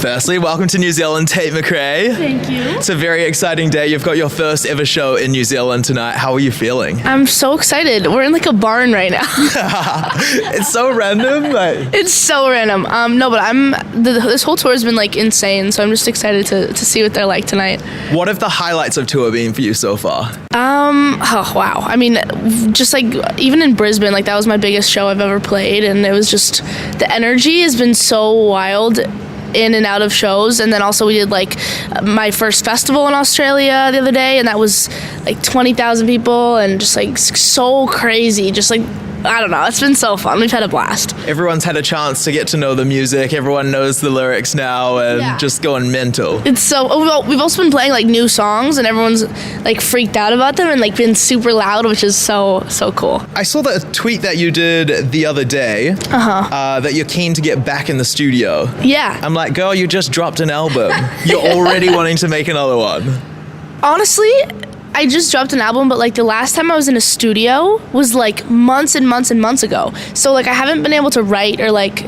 Firstly, welcome to New Zealand, Tate McRae. Thank you. It's a very exciting day. You've got your first ever show in New Zealand tonight. How are you feeling? I'm so excited. We're in like a barn right now. It's so random. It's so random. No, but this whole tour has been like insane, so I'm just excited to see what they're like tonight. What have the highlights of tour been for you so far? Oh wow. I mean, just like even in Brisbane, like that was my biggest show I've ever played, and it was just the energy has been so wild in and out of shows. And then also we did like my first festival in Australia the other day, and that was like 20,000 people and just like so crazy. Just like, I don't know, it's been so fun. We've had a blast. Everyone's had a chance to get to know the music. Everyone knows the lyrics now and just going mental. It's so, we've also been playing like new songs and everyone's like freaked out about them and like been super loud, which is so cool. I saw that tweet that you did the other day that you're keen to get back in the studio. Yeah. I'm like, girl, you just dropped an album. You're already wanting to make another one. Honestly, I just dropped an album, but like the last time I was in a studio was like months and months and months ago. So like I haven't been able to write, or like,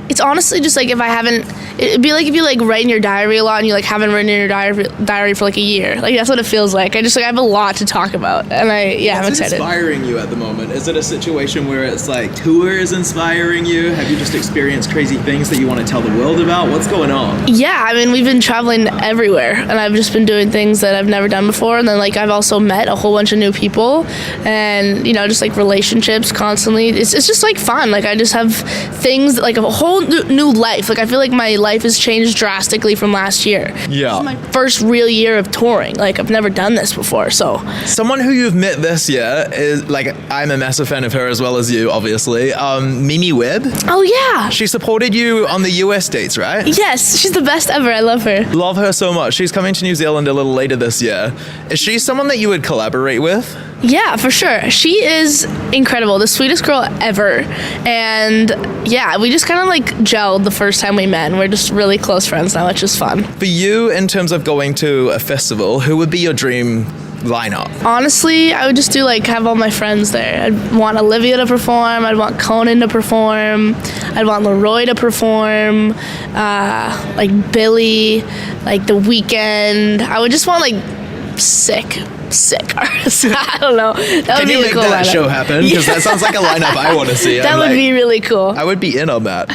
it's honestly just like if I haven't, it'd be like if you like write in your diary a lot and you like haven't written in your diary for like a year. Like that's what it feels like. I have a lot to talk about, and I'm excited. What's inspiring you at the moment? Is it a situation where it's like tour is inspiring you? Have you just experienced crazy things that you want to tell the world about? What's going on? Yeah, I mean, we've been traveling everywhere, and I've just been doing things that I've never done before. And then like I've also met a whole bunch of new people, and you know, just like relationships constantly. It's just like fun. Like I just have things like a whole new life. Like I feel like my life has changed drastically from last year. Yeah. This is my first real year of touring. Like I've never done this before. So someone who you've met this year is like, I'm a massive fan of her as well as you, obviously. Mimi Webb. Oh yeah. She supported you on the US dates, right? Yes, she's the best ever. I love her. Love her so much. She's coming to New Zealand a little later this year. Is she someone that you would collaborate with? Yeah, for sure. She is incredible, the sweetest girl ever. And yeah, we just kind of like gelled the first time we met, and we're just really close friends now, which is fun. For you, in terms of going to a festival, who would be your dream lineup? Honestly, I would just do like have all my friends there. I'd want Olivia to perform, I'd want Conan to perform, I'd want Leroy to perform, like Billy, like The Weeknd. I would just want like sick artists. I don't know. That would be a cool lineup. Can you make that show happen? Because that sounds like a lineup I want to see. That would be really cool. I would be in on that.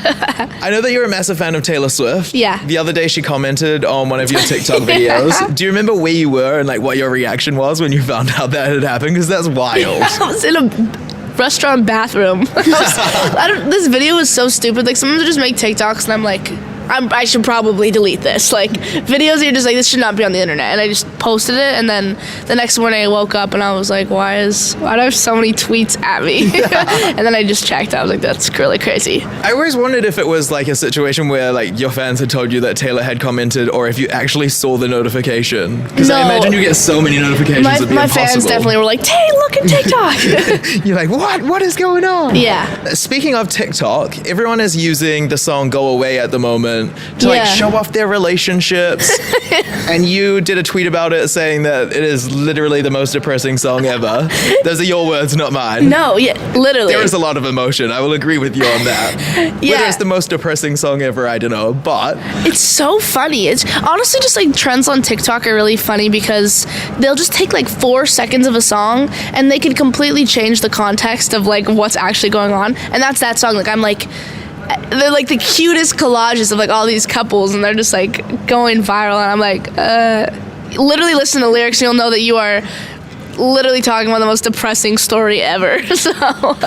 I know that you're a massive fan of Taylor Swift. Yeah. The other day she commented on one of your TikTok videos. Do you remember where you were and like what your reaction was when you found out that had happened? Because that's wild. I was in a restaurant bathroom. This video was so stupid. Like sometimes I just make TikToks and I'm like, I should probably delete this. Like videos, you're just like, this should not be on the internet. And I just posted it, and then the next morning I woke up and I was like, why do I have so many tweets at me? And then I just checked. I was like, that's really crazy. I always wondered if it was like a situation where like your fans had told you that Taylor had commented, or if you actually saw the notification. Because I imagine you get so many notifications. My fans definitely were like, Tay, look at TikTok. You're like, what is going on? Yeah. Speaking of TikTok, everyone is using the song Go Away at the moment to like show off their relationships. And you did a tweet about it saying that it is literally the most depressing song ever. Those are your words, not mine. No, yeah, literally. There is a lot of emotion. I will agree with you on that. Whether it's the most depressing song ever, I don't know, but it's so funny. It's honestly just like trends on TikTok are really funny because they'll just take like 4 seconds of a song and they can completely change the context of like what's actually going on. And that's that song. Like I'm like, they're like the cutest collages of like all these couples, and they're just like going viral, and I'm like, literally listen to the lyrics and you'll know that you are literally talking about the most depressing story ever. So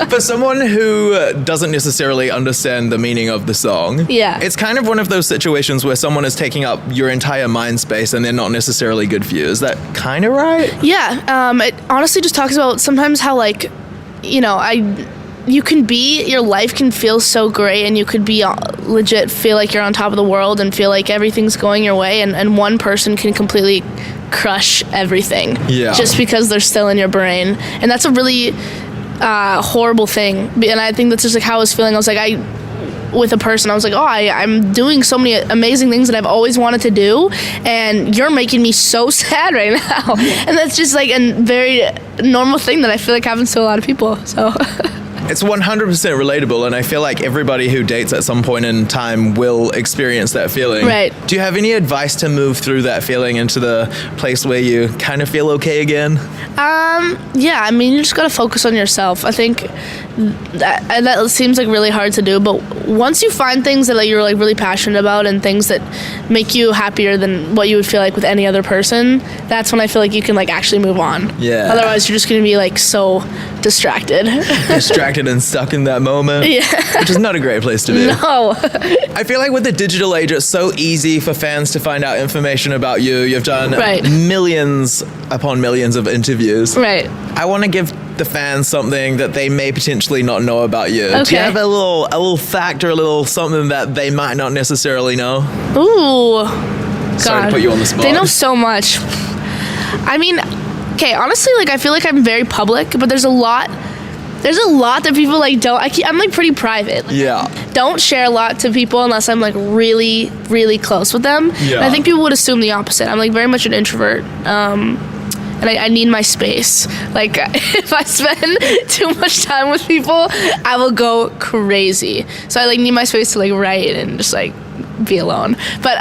for someone who doesn't necessarily understand the meaning of the song, it's kind of one of those situations where someone is taking up your entire mind space and they're not necessarily good for you. Is that kind of right? Yeah. It honestly just talks about sometimes how like, you know, you can be, your life can feel so great, and you could be legit feel like you're on top of the world and feel like everything's going your way, and one person can completely crush everything just because they're still in your brain. And that's a really horrible thing. And I think that's just like how I was feeling. I was like, with a person, I was like, I'm doing so many amazing things that I've always wanted to do, and you're making me so sad right now. And that's just like a very normal thing that I feel like happens to a lot of people. So It's 100% relatable, and I feel like everybody who dates at some point in time will experience that feeling. Right. Do you have any advice to move through that feeling into the place where you kind of feel okay again? Yeah, I mean, you just gotta focus on yourself. I think that seems like really hard to do, but once you find things that like you're like really passionate about and things that make you happier than what you would feel like with any other person, that's when I feel like you can like actually move on. Yeah. Otherwise, you're just gonna be like so distracted. Distracted and stuck in that moment. Yeah. Which is not a great place to be. No. I feel like with the digital age, it's so easy for fans to find out information about you. You've done Right. millions upon millions of interviews. Right. I want to give the fans something that they may potentially not know about you. Okay. Do you have a little fact or a little something that they might not necessarily know? Ooh. Sorry to put you on the spot. They know so much. I mean, okay, honestly, like I feel like I'm very public, but there's a lot that people like don't. I'm like pretty private. Like, Yeah. don't share a lot to people unless I'm like really, really close with them. Yeah. And I think people would assume the opposite. I'm like very much an introvert. And I need my space. Like, if I spend too much time with people, I will go crazy. So I like need my space to like write and just like be alone. But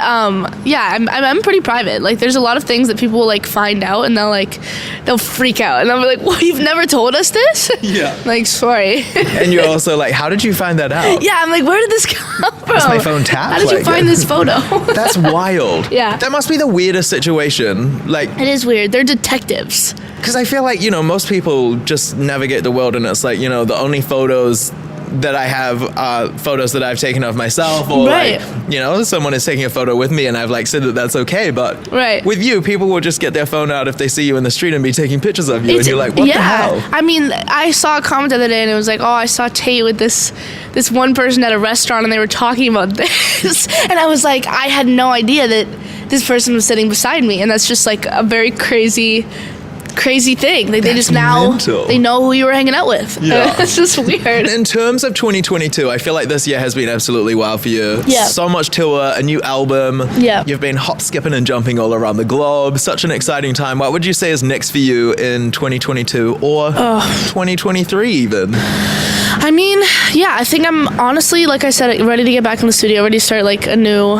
yeah, I'm pretty private. Like, there's a lot of things that people will like find out and they'll freak out and they'll be like, "What? You've never told us this?" Yeah. Like, sorry. And you're also like, how did you find that out? Yeah, I'm like, where did this come from? Is my phone tapped? How did you Like- find this photo? That's wild. Yeah. That must be the weirdest situation. Like, It is weird. They're detectives. because I feel like, most people just navigate the world and it's like, the only photos that I have are photos that I've taken of myself, or Right. like, someone is taking a photo with me and I've like said that that's okay. But Right. with you, people will just get their phone out if they see you in the street and be taking pictures of you, and you're like, what the hell? I mean, I saw a comment the other day and it was like, "Oh, I saw Tate with this one person at a restaurant and they were talking about this." And I was like, I had no idea that this person was sitting beside me, and that's just like a very crazy thing. Like, they That's just now mental. they know who you were hanging out with. Yeah. It's just weird. In terms of 2022, I feel like this year has been absolutely wild for you. Yeah. So much tour, a new album. Yeah. You've been hop, skipping, and jumping all around the globe. Such an exciting time. What would you say is next for you in 2022 or 2023 even? I mean, yeah, I think I'm honestly, like I said, ready to get back in the studio, ready to start like a new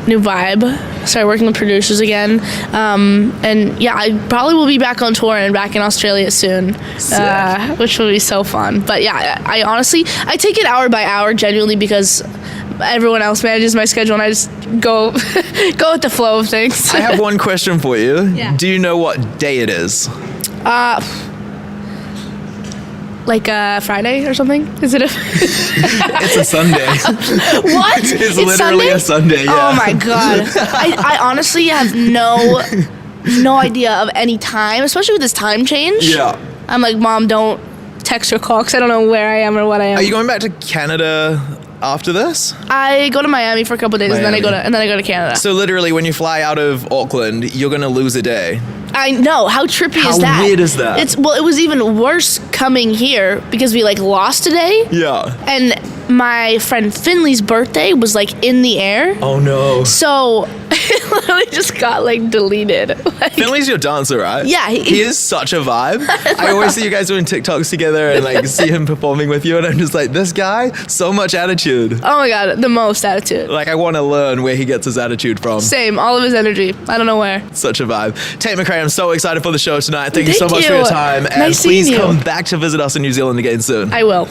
vibe, start working with producers again. And yeah, I probably will be back on tour and back in Australia soon, which will be so fun. But yeah, I honestly, I take it hour by hour genuinely because everyone else manages my schedule and I just go with the flow of things. I have one question for you. Yeah. Do you know what day it is? Like Friday or something? Is it It's a Sunday. What? It's literally a Sunday, yeah. Oh my god. I honestly have no idea of any time, especially with this time change. Yeah. I'm like, Mom, don't text or call because I don't know where I am or what I am. Are you going back to Canada after this? I go to Miami for a couple of days and then I Miami. go to Canada. So literally when you fly out of Auckland, you're going to lose a day. I know. How trippy is How that? weird is that? It was even worse coming here because we like lost a day. Yeah. And my friend Finley's birthday was like in the air. Oh no. So it literally just got like deleted. Like, Finley's your dancer, right? Yeah, He is such a vibe. I always see you guys doing TikToks together and like see him performing with you, and I'm just like, this guy, so much attitude. oh my god, the most attitude. Like, I want to learn where he gets his attitude from. Same, all of his energy. I don't know where. Such a vibe. Tate McRae, I'm so excited for the show tonight. Thank you so Thank much for you. your time. And Nice seeing please you. come back to visit us in New Zealand again soon. I will.